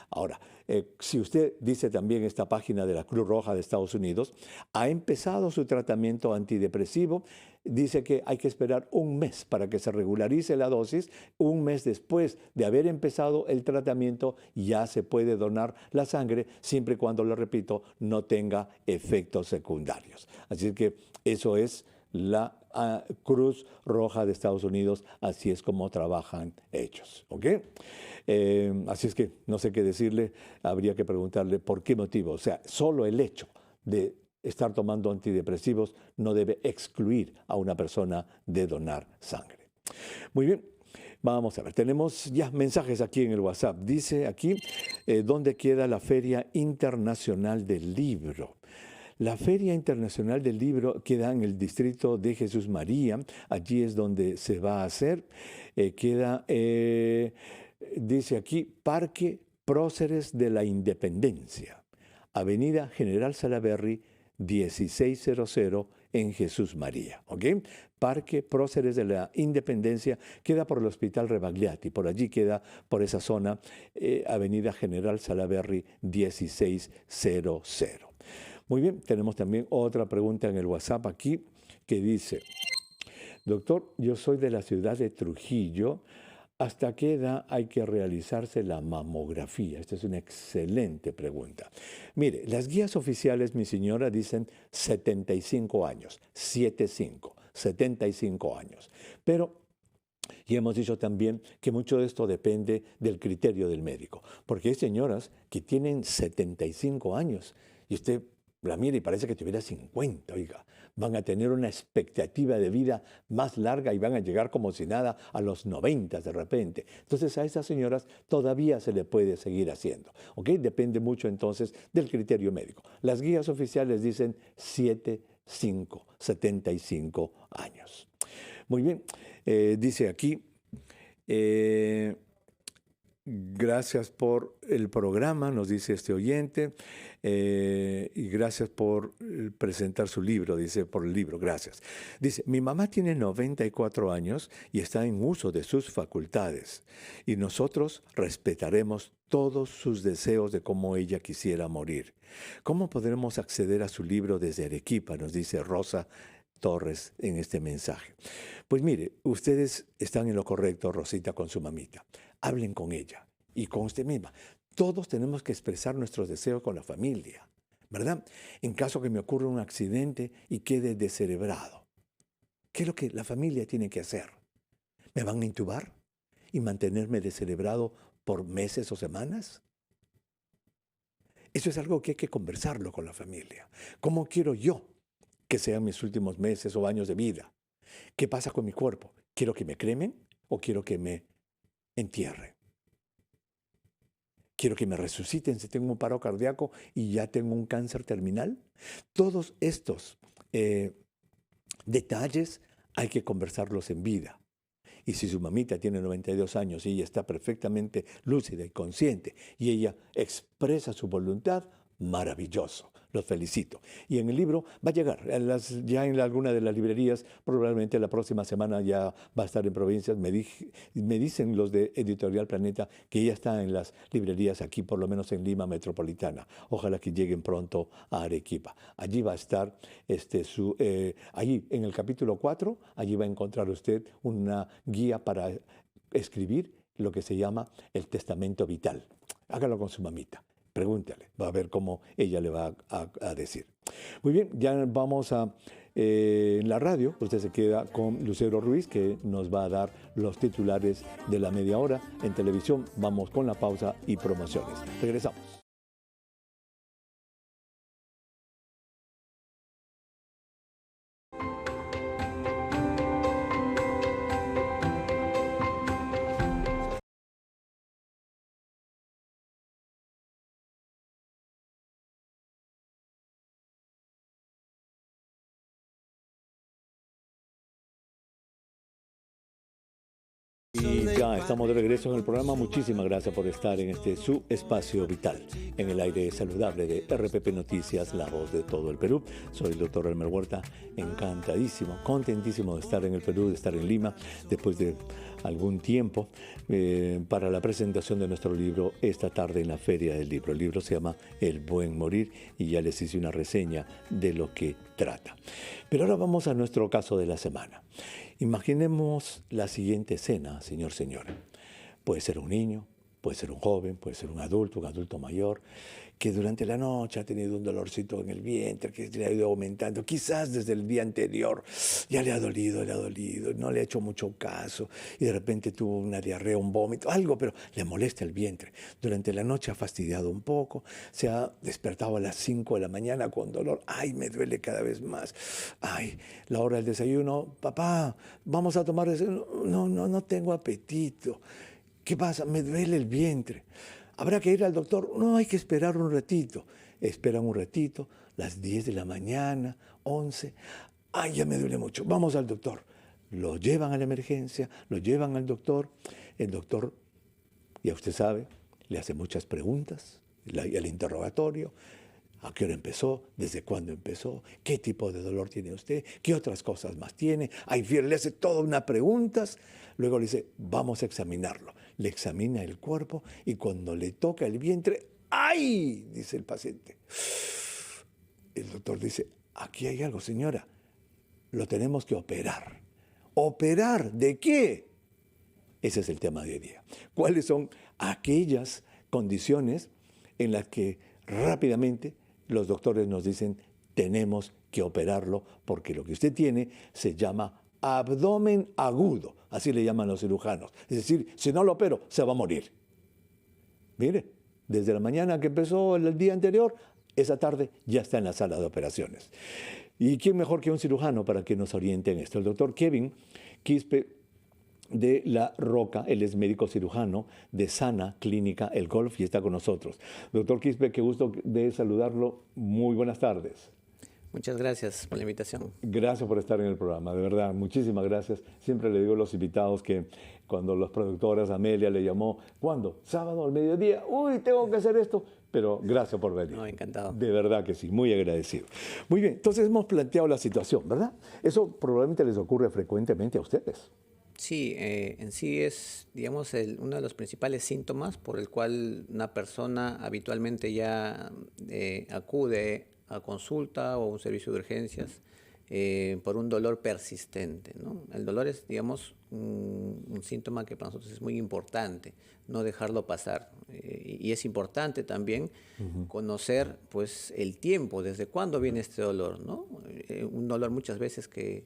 Ahora, si usted dice también esta página de la Cruz Roja de Estados Unidos, ha empezado su tratamiento antidepresivo, dice que hay que esperar un mes para que se regularice la dosis. Un mes después de haber empezado el tratamiento ya se puede donar la sangre siempre y cuando, lo repito, no tenga efectos secundarios. Así que eso es la Cruz Roja de Estados Unidos, así es como trabajan ellos, ¿ok? Así es que no sé qué decirle, habría que preguntarle por qué motivo. O sea, solo el hecho de estar tomando antidepresivos no debe excluir a una persona de donar sangre. Muy bien, vamos a ver, tenemos ya mensajes aquí en el WhatsApp. Dice aquí, ¿dónde queda la Feria Internacional del Libro? La Feria Internacional del Libro queda en el distrito de Jesús María, allí es donde se va a hacer. Dice aquí, Parque Próceres de la Independencia, Avenida General Salaberry, 1600 en Jesús María, ¿ok? Parque Próceres de la Independencia queda por el Hospital Rebagliati, por allí queda, por esa zona, Avenida General Salaberry 1600. Muy bien, tenemos también otra pregunta en el WhatsApp aquí que dice, doctor, yo soy de la ciudad de Trujillo, ¿hasta qué edad hay que realizarse la mamografía? Esta es una excelente pregunta. Mire, las guías oficiales, mi señora, dicen 75 años, 75 años. Pero y hemos dicho también que mucho de esto depende del criterio del médico, porque hay señoras que tienen 75 años y usted la mira y parece que tuviera 50, oiga. Van a tener una expectativa de vida más larga y van a llegar como si nada a los 90 de repente. Entonces a esas señoras todavía se le puede seguir haciendo, ¿ok? Depende mucho entonces del criterio médico. Las guías oficiales dicen 75 años. Muy bien, dice aquí, gracias por el programa, nos dice este oyente, y gracias por presentar su libro, dice, por el libro, gracias. Dice, mi mamá tiene 94 años y está en uso de sus facultades, y nosotros respetaremos todos sus deseos de cómo ella quisiera morir. ¿Cómo podremos acceder a su libro desde Arequipa? Nos dice Rosa Torres en este mensaje. Pues mire, ustedes están en lo correcto, Rosita, con su mamita. Hablen con ella y con usted misma. Todos tenemos que expresar nuestros deseos con la familia, ¿verdad? En caso que me ocurra un accidente y quede descerebrado, ¿qué es lo que la familia tiene que hacer? ¿Me van a intubar y mantenerme descerebrado por meses o semanas? Eso es algo que hay que conversarlo con la familia. ¿Cómo quiero yo que sean mis últimos meses o años de vida? ¿Qué pasa con mi cuerpo? ¿Quiero que me cremen o quiero que me entierren? ¿Quiero que me resuciten si tengo un paro cardíaco y ya tengo un cáncer terminal? Todos estos detalles hay que conversarlos en vida. Y si su mamita tiene 92 años y ella está perfectamente lúcida y consciente y ella expresa su voluntad, maravilloso. Los felicito. Y en el libro va a llegar, ya en alguna de las librerías, probablemente la próxima semana ya va a estar en provincias. Me dicen los de Editorial Planeta que ya está en las librerías aquí, por lo menos en Lima Metropolitana. Ojalá que lleguen pronto a Arequipa. Allí va a estar, allí en el capítulo 4, allí va a encontrar usted una guía para escribir lo que se llama el testamento vital. Hágalo con su mamita. Pregúntale, va a ver cómo ella le va a decir. Muy bien, ya vamos en la radio. Usted se queda con Lucero Ruiz, que nos va a dar los titulares de la media hora. En televisión vamos con la pausa y promociones. Regresamos. Y ya estamos de regreso en el programa. Muchísimas gracias por estar en su espacio vital, en el aire saludable de RPP Noticias, la voz de todo el Perú. Soy el doctor Elmer Huerta, encantadísimo, contentísimo de estar en el Perú, de estar en Lima, después de algún tiempo, para la presentación de nuestro libro esta tarde en la Feria del Libro. El libro se llama El Buen Morir y ya les hice una reseña de lo que trata. Pero ahora vamos a nuestro caso de la semana. Imaginemos la siguiente escena, señora. Puede ser un niño, puede ser un joven, puede ser un adulto mayor, que durante la noche ha tenido un dolorcito en el vientre, que le ha ido aumentando, quizás desde el día anterior ya le ha dolido, no le ha hecho mucho caso, y de repente tuvo una diarrea, un vómito, algo, pero le molesta el vientre. Durante la noche ha fastidiado un poco, se ha despertado a las 5 de la mañana con dolor, ay, me duele cada vez más, ay, la hora del desayuno, papá, vamos a tomar desayuno, no tengo apetito. ¿Qué pasa? Me duele el vientre. ¿Habrá que ir al doctor? No, hay que esperar un ratito. Esperan un ratito, las 10 de la mañana, 11. Ay, ya me duele mucho. Vamos al doctor. Lo llevan a la emergencia, lo llevan al doctor. El doctor, ya usted sabe, le hace muchas preguntas, el interrogatorio. ¿A qué hora empezó? ¿Desde cuándo empezó? ¿Qué tipo de dolor tiene usted? ¿Qué otras cosas más tiene? Hay fiebre, le hace todas unas preguntas. Luego le dice, vamos a examinarlo. Le examina el cuerpo y cuando le toca el vientre, ¡ay!, dice el paciente. El doctor dice, aquí hay algo, señora. Lo tenemos que operar. ¿Operar de qué? Ese es el tema de hoy día. ¿Cuáles son aquellas condiciones en las que rápidamente los doctores nos dicen tenemos que operarlo porque lo que usted tiene se llama abdomen agudo, así le llaman los cirujanos? Es decir, si no lo opero, se va a morir. Mire, desde la mañana que empezó el día anterior, esa tarde ya está en la sala de operaciones. ¿Y quién mejor que un cirujano para que nos oriente en esto? El doctor Kevin Quispe de La Roca, él es médico cirujano de Sana Clínica El Golf y está con nosotros. Doctor Quispe, qué gusto de saludarlo. Muy buenas tardes. Muchas gracias por la invitación. Gracias por estar en el programa, de verdad, muchísimas gracias. Siempre le digo a los invitados que cuando las productoras, Amelia le llamó, ¿cuándo? ¿Sábado al mediodía? Uy, tengo que hacer esto. Pero gracias por venir. No, encantado. De verdad que sí, muy agradecido. Muy bien, entonces hemos planteado la situación, ¿verdad? Eso probablemente les ocurre frecuentemente a ustedes. Sí, en sí es, digamos, uno de los principales síntomas por el cual una persona habitualmente ya acude a consulta o a un servicio de urgencias por un dolor persistente, ¿no? El dolor es, digamos, un síntoma que para nosotros es muy importante, no dejarlo pasar. Y es importante también conocer, pues, el tiempo, desde cuándo viene este dolor, ¿no? Un dolor muchas veces que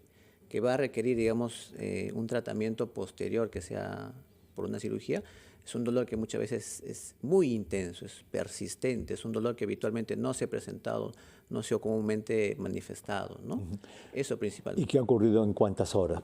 va a requerir, digamos, un tratamiento posterior que sea por una cirugía. Es un dolor que muchas veces es muy intenso, es persistente, es un dolor que habitualmente no se ha presentado, no se ha comúnmente manifestado, ¿no? Eso principalmente. ¿Y qué ha ocurrido en cuántas horas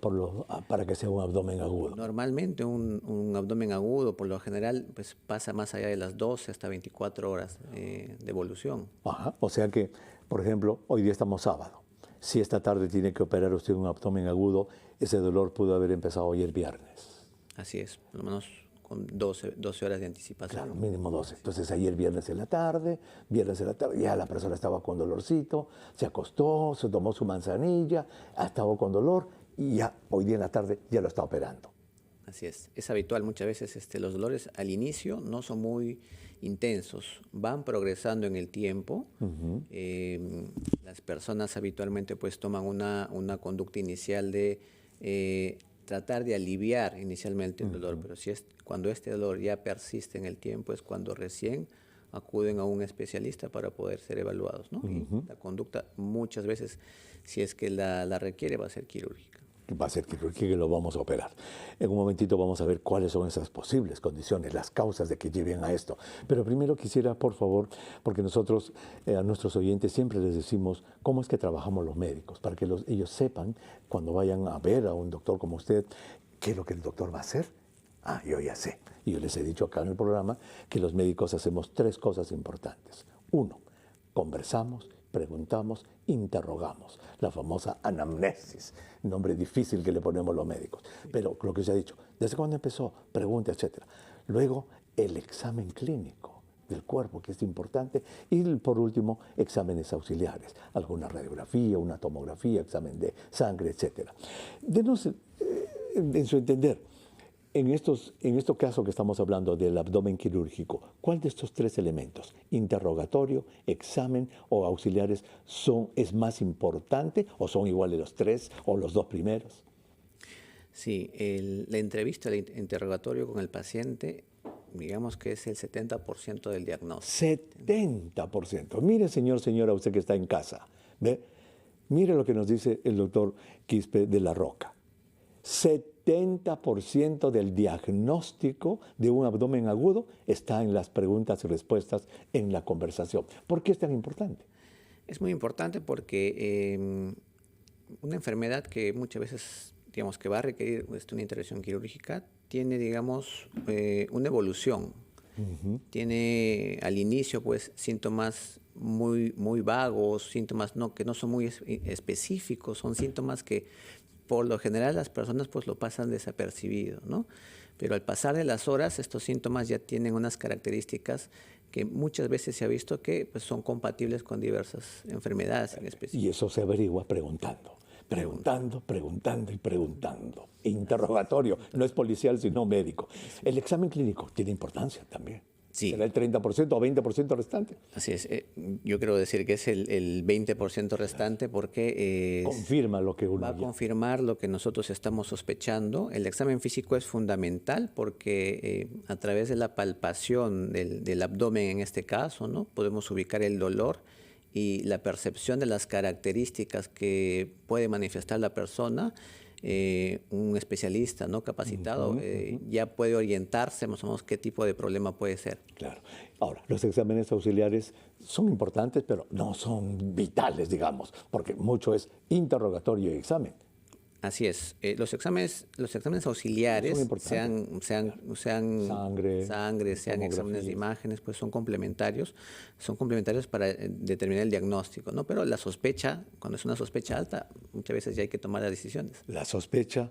para que sea un abdomen agudo? Normalmente un abdomen agudo, por lo general, pues pasa más allá de las 12 hasta 24 horas de evolución. Ajá, o sea que, por ejemplo, hoy día estamos sábado. si esta tarde tiene que operar usted un abdomen agudo, ese dolor pudo haber empezado ayer viernes. Así es, por lo menos con 12 horas de anticipación. Claro, mínimo 12. Entonces ayer viernes en la tarde, ya la persona estaba con dolorcito, se acostó, se tomó su manzanilla, ha estado con dolor y ya hoy día en la tarde ya lo está operando. Así es habitual muchas veces los dolores al inicio no son muy intensos, van progresando en el tiempo. Las personas habitualmente pues toman una conducta inicial de tratar de aliviar inicialmente el dolor, pero cuando este dolor ya persiste en el tiempo es cuando recién acuden a un especialista para poder ser evaluados, ¿no? Y la conducta muchas veces, si es que la requiere, va a ser quirúrgica. Va a ser quirúrgica y lo vamos a operar. En un momentito vamos a ver cuáles son esas posibles condiciones, las causas de que lleven a esto. Pero primero quisiera, por favor, porque nosotros a nuestros oyentes siempre les decimos cómo es que trabajamos los médicos, para que ellos sepan cuando vayan a ver a un doctor como usted, qué es lo que el doctor va a hacer. Yo ya sé. Y yo les he dicho acá en el programa que los médicos hacemos 3 cosas importantes. 1, conversamos, preguntamos, interrogamos. La famosa anamnesis, nombre difícil que le ponemos los médicos. Pero lo que se ha dicho, ¿desde cuándo empezó? Pregunta, etc. Luego, el examen clínico del cuerpo, que es importante. Y por último, exámenes auxiliares. Alguna radiografía, una tomografía, examen de sangre, etc. Denos, en su entender, en estos casos que estamos hablando del abdomen quirúrgico, ¿cuál de estos 3 elementos, interrogatorio, examen o auxiliares, es más importante o son iguales los 3 o los 2 primeros? Sí, la entrevista, el interrogatorio con el paciente, digamos que es el 70% del diagnóstico. 70%. Mire, señora, usted que está en casa, ¿ve? Mire lo que nos dice el doctor Quispe de la Roca. 70% del diagnóstico de un abdomen agudo está en las preguntas y respuestas en la conversación. ¿Por qué es tan importante? Es muy importante porque una enfermedad que muchas veces, digamos, que va a requerir una intervención quirúrgica, tiene, digamos, una evolución. Tiene al inicio, pues, síntomas muy vagos, síntomas que no son muy específicos, son síntomas que por lo general las personas pues lo pasan desapercibido, ¿no? Pero al pasar de las horas estos síntomas ya tienen unas características que muchas veces se ha visto que pues, son compatibles con diversas enfermedades en específico. Y eso se averigua preguntando. Interrogatorio, no es policial sino médico. El examen clínico tiene importancia también. Sí. ¿Será el 30% o 20% restante? Así es. Yo quiero decir que es el 20% restante porque confirma lo que uno va a confirmar lo que nosotros estamos sospechando. El examen físico es fundamental porque a través de la palpación del abdomen en este caso, ¿no? Podemos ubicar el dolor y la percepción de las características que puede manifestar la persona. Un especialista no capacitado ya puede orientarse más o menos qué tipo de problema puede ser. Claro. Ahora, los exámenes auxiliares son importantes, pero no son vitales, digamos, porque mucho es interrogatorio y examen. Así es. Los exámenes auxiliares, sean sangre, sean exámenes de imágenes, pues son complementarios para determinar el diagnóstico, ¿no? Pero la sospecha, cuando es una sospecha alta, muchas veces ya hay que tomar las decisiones. La sospecha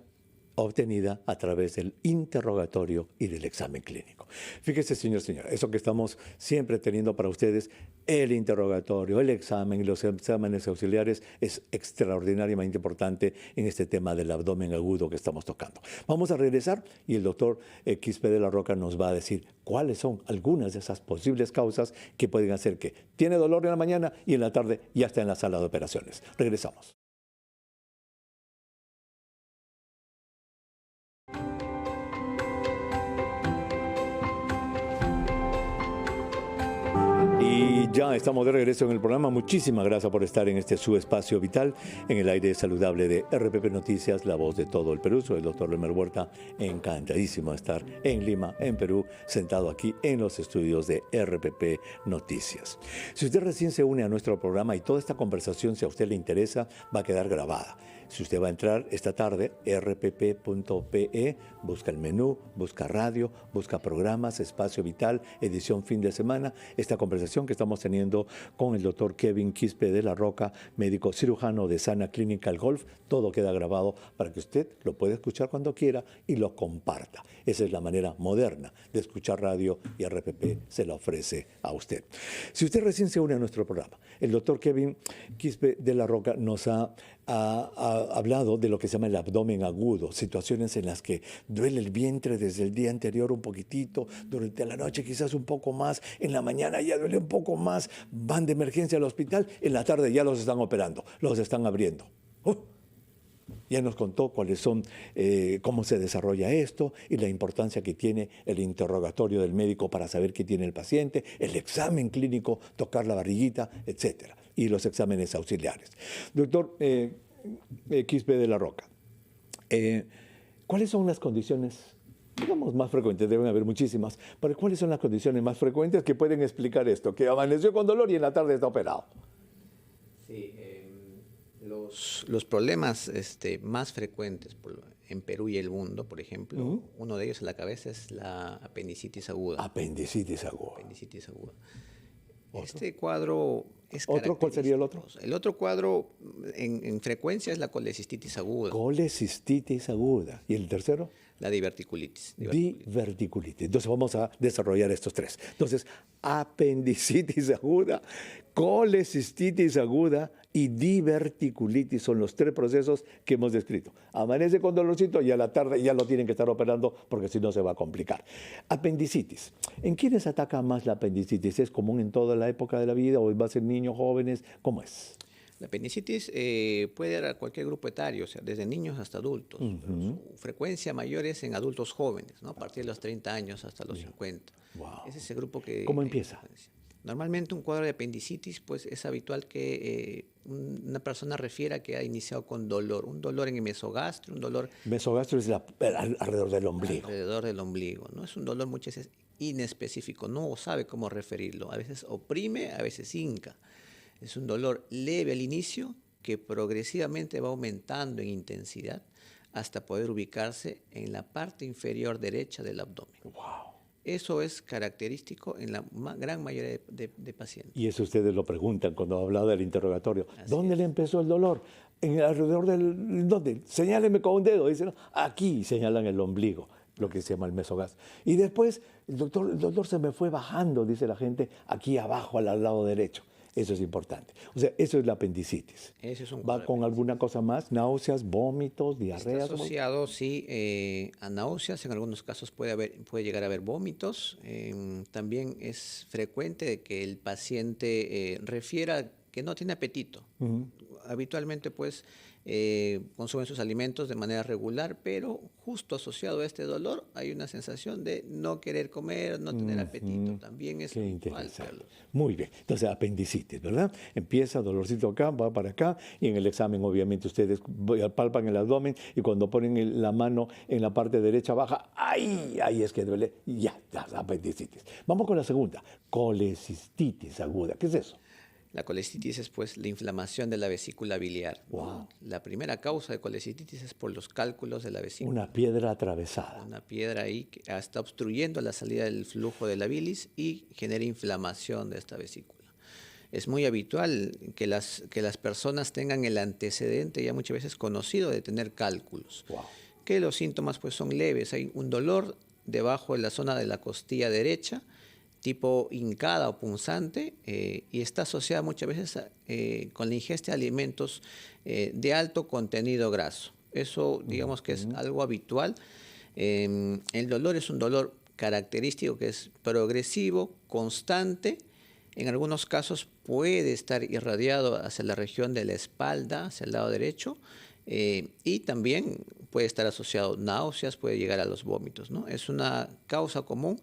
obtenida a través del interrogatorio y del examen clínico. Fíjese, señora, eso que estamos siempre teniendo para ustedes, el interrogatorio, el examen y los exámenes auxiliares es extraordinariamente importante en este tema del abdomen agudo que estamos tocando. Vamos a regresar y el doctor Quispe de la Roca nos va a decir cuáles son algunas de esas posibles causas que pueden hacer que tiene dolor en la mañana y en la tarde ya está en la sala de operaciones. Regresamos. Y ya estamos de regreso en el programa. Muchísimas gracias por estar en este su espacio vital, en el aire saludable de RPP Noticias, la voz de todo el Perú. Soy el doctor Lemer Huerta, encantadísimo de estar en Lima, en Perú, sentado aquí en los estudios de RPP Noticias. Si usted recién se une a nuestro programa y toda esta conversación, si a usted le interesa, va a quedar grabada. Si usted va a entrar esta tarde, rpp.pe, busca el menú, busca radio, busca programas, espacio vital, edición fin de semana. Esta conversación que estamos teniendo con el doctor Kevin Quispe de la Roca, médico cirujano de Sana Clinical Golf. Todo queda grabado para que usted lo pueda escuchar cuando quiera y lo comparta. Esa es la manera moderna de escuchar radio y RPP se la ofrece a usted. Si usted recién se une a nuestro programa, el doctor Kevin Quispe de la Roca nos ha hablado de lo que se llama el abdomen agudo, situaciones en las que duele el vientre desde el día anterior un poquitito, durante la noche quizás un poco más, en la mañana ya duele un poco más, van de emergencia al hospital, en la tarde ya los están operando, los están abriendo. Ya nos contó cuáles son, cómo se desarrolla esto y la importancia que tiene el interrogatorio del médico para saber qué tiene el paciente, el examen clínico, tocar la barriguita, etcétera, y los exámenes auxiliares. Doctor Quispe de la Roca, ¿cuáles son las condiciones, digamos, más frecuentes? Deben haber muchísimas, pero ¿cuáles son las condiciones más frecuentes que pueden explicar esto? Que amaneció con dolor y en la tarde está operado. Sí, los problemas más frecuentes en Perú y el mundo, por ejemplo, uno de ellos en la cabeza es la apendicitis aguda. Apendicitis aguda. Apendicitis aguda. Este cuadro es ¿Otro? ¿Cuál sería el otro? El otro cuadro en frecuencia es la colecistitis aguda. Colecistitis aguda. ¿Y el tercero? La diverticulitis. Diverticulitis. Entonces vamos a desarrollar estos tres. Entonces, apendicitis aguda, colecistitis aguda y diverticulitis son los tres procesos que hemos descrito. Amanece con dolorcito y a la tarde ya lo tienen que estar operando porque si no se va a complicar. Apendicitis. ¿En quiénes ataca más la apendicitis? ¿Es común en toda la época de la vida o va a ser niños, jóvenes? ¿Cómo es? La apendicitis puede dar a cualquier grupo etario, o sea, desde niños hasta adultos. Su frecuencia mayor es en adultos jóvenes, ¿no? A partir de los 30 años hasta los 50. Wow. Ese es el grupo que... ¿Cómo empieza? Normalmente un cuadro de apendicitis, pues es habitual que una persona refiera que ha iniciado con dolor, un dolor en el mesogastro, un dolor... Mesogastro es alrededor del ombligo. Alrededor del ombligo, ¿no? Es un dolor muchas veces inespecífico, no sabe cómo referirlo. A veces oprime, a veces hinca. Es un dolor leve al inicio que progresivamente va aumentando en intensidad hasta poder ubicarse en la parte inferior derecha del abdomen. Wow. Eso es característico en la gran mayoría de pacientes. Y eso ustedes lo preguntan cuando habla del interrogatorio. Así ¿Dónde le empezó el dolor? En el alrededor del... ¿Dónde? Señáleme con un dedo. Dicen, aquí señalan el ombligo, lo que se llama el mesogastro. Y después el dolor se me fue bajando, dice la gente, aquí abajo al lado derecho. Eso es importante. O sea, eso es la apendicitis. Ese es un ¿Va con alguna cosa más? ¿Náuseas, vómitos, diarreas? Está asociado, sí, a náuseas. En algunos casos puede llegar a haber vómitos. También es frecuente de que el paciente refiera que no tiene apetito. Habitualmente, pues, consumen sus alimentos de manera regular, pero justo asociado a este dolor hay una sensación de no querer comer, no tener apetito. También es Qué interesante. Muy bien. Entonces, apendicitis, ¿verdad? Empieza dolorcito acá, va para acá, y en el examen, obviamente, ustedes palpan el abdomen y cuando ponen la mano en la parte derecha baja, ahí es que duele, y ya, apendicitis. Vamos con la segunda, colecistitis aguda. ¿Qué es eso? La colecistitis es, pues, la inflamación de la vesícula biliar. Wow. La primera causa de colecistitis es por los cálculos de la vesícula. Una piedra atravesada. Una piedra ahí que está obstruyendo la salida del flujo de la bilis y genera inflamación de esta vesícula. Es muy habitual que las personas tengan el antecedente ya muchas veces conocido de tener cálculos. Wow. Que los síntomas, pues, son leves. Hay un dolor debajo de la zona de la costilla derecha, tipo hincada o punzante, y está asociada muchas veces con la ingesta de alimentos de alto contenido graso. Eso, digamos que es algo habitual. El dolor es un dolor característico que es progresivo, constante. En algunos casos puede estar irradiado hacia la región de la espalda, hacia el lado derecho, y también puede estar asociado a náuseas, puede llegar a los vómitos, ¿no? Es una causa común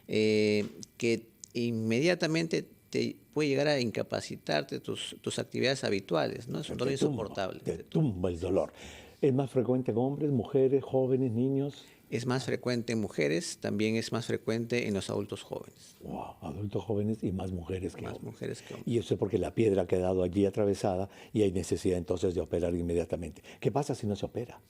que inmediatamente te puede llegar a incapacitarte tus actividades habituales, ¿no? Es un dolor insoportable. Te tumba el dolor. ¿Es más frecuente en hombres, mujeres, jóvenes, niños? Es más frecuente en mujeres, también es más frecuente en los adultos jóvenes. Wow, adultos jóvenes y más mujeres que Más hombres. mujeres que hombres. Y eso es porque la piedra ha quedado allí atravesada y hay necesidad entonces de operar inmediatamente. ¿Qué pasa si no se opera?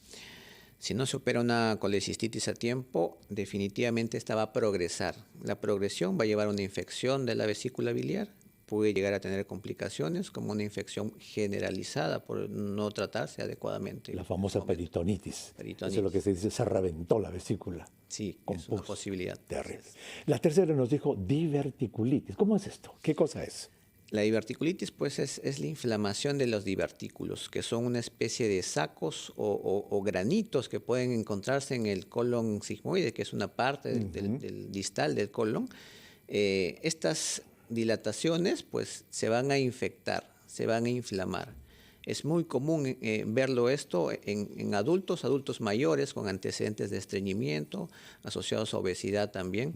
Si no se opera una colecistitis a tiempo, definitivamente esta va a progresar. La progresión va a llevar a una infección de la vesícula biliar, puede llegar a tener complicaciones como una infección generalizada por no tratarse adecuadamente. La famosa peritonitis. Eso es lo que se dice, se reventó la vesícula. Sí, con es una pus. posibilidad. Terrible. La tercera nos dijo diverticulitis. ¿Cómo es esto? ¿Qué cosa es? La diverticulitis, pues, es la inflamación de los divertículos, que son una especie de sacos o granitos que pueden encontrarse en el colon sigmoide, que es una parte del distal del colon. Estas dilataciones, pues, se van a infectar, se van a inflamar. Es muy común verlo esto en adultos mayores con antecedentes de estreñimiento, asociados a obesidad también.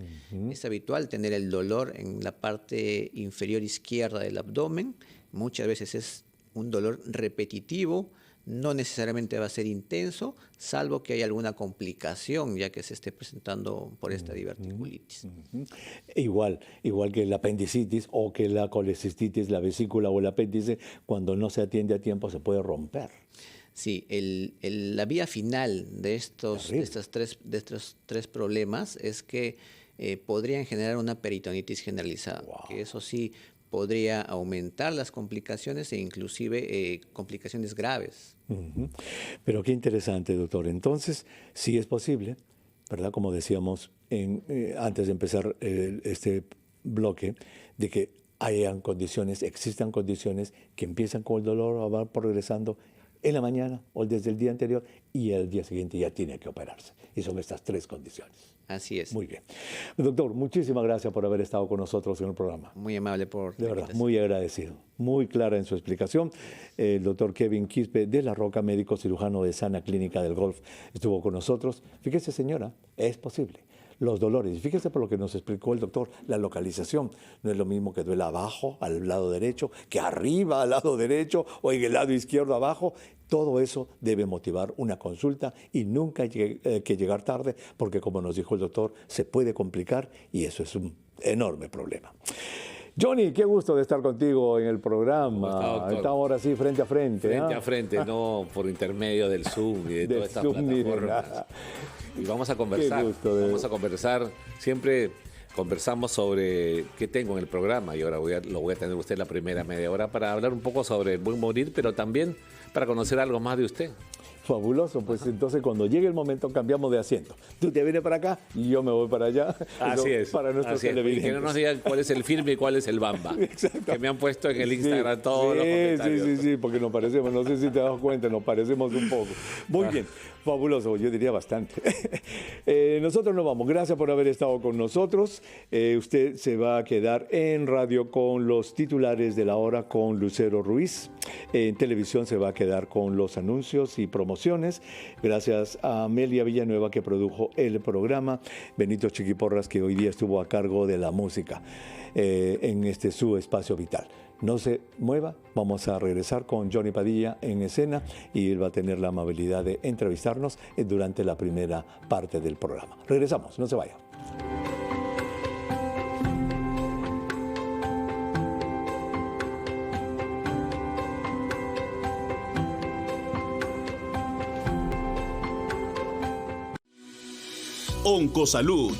Es habitual tener el dolor en la parte inferior izquierda del abdomen. Muchas veces es un dolor repetitivo, no necesariamente va a ser intenso, salvo que haya alguna complicación ya que se esté presentando por esta diverticulitis. Igual que la apendicitis o que la colecistitis, la vesícula o el apéndice, cuando no se atiende a tiempo se puede romper. Sí, la vía final de estos tres problemas es que podrían generar una peritonitis generalizada, que eso sí podría aumentar las complicaciones e inclusive complicaciones graves. Pero qué interesante, doctor. Entonces, sí es posible, ¿verdad? Como decíamos antes de empezar este bloque, de que existan condiciones que empiezan con el dolor, va progresando en la mañana o desde el día anterior y el día siguiente ya tiene que operarse. Y son estas tres condiciones. Así es. Muy bien. Doctor, muchísimas gracias por haber estado con nosotros en el programa. Muy amable por de verdad, muy agradecido. Muy clara en su explicación. El doctor Kevin Quispe de la Roca, médico cirujano de Sana Clínica del Golf, estuvo con nosotros. Fíjese, señora, es posible. Los dolores, fíjese por lo que nos explicó el doctor, la localización. No es lo mismo que duela abajo, al lado derecho, que arriba, al lado derecho, o en el lado izquierdo abajo. Todo eso debe motivar una consulta y nunca hay que llegar tarde, porque como nos dijo el doctor, se puede complicar y eso es un enorme problema. Johnny, qué gusto de estar contigo en el programa. Estamos ahora sí frente a frente. Frente a frente, no por intermedio del Zoom y de todas estas plataformas. Y vamos a conversar. Vamos a conversar. Siempre conversamos sobre qué tengo en el programa y ahora lo voy a tener usted la primera media hora para hablar un poco sobre el buen morir, pero también para conocer algo más de usted. Fabuloso, pues entonces cuando llegue el momento cambiamos de asiento. Tú te vienes para acá y yo me voy para allá. Así es. Para nuestros televidentes. Y que no nos digan cuál es el firme y cuál es el bamba. Exacto. Que me han puesto en el Instagram todos los comentarios. Sí, porque nos parecemos, no sé si te das cuenta, nos parecemos un poco. Muy bien, fabuloso, yo diría bastante. Nosotros nos vamos, gracias por haber estado con nosotros. Usted se va a quedar en radio con los titulares de la hora con Lucero Ruiz. En televisión se va a quedar con los anuncios y promociones. Gracias a Amelia Villanueva que produjo el programa, Benito Chiquiporras que hoy día estuvo a cargo de la música en su espacio vital. No se mueva, vamos a regresar con Johnny Padilla en escena y él va a tener la amabilidad de entrevistarnos durante la primera parte del programa. Regresamos, no se vaya. Oncosalud,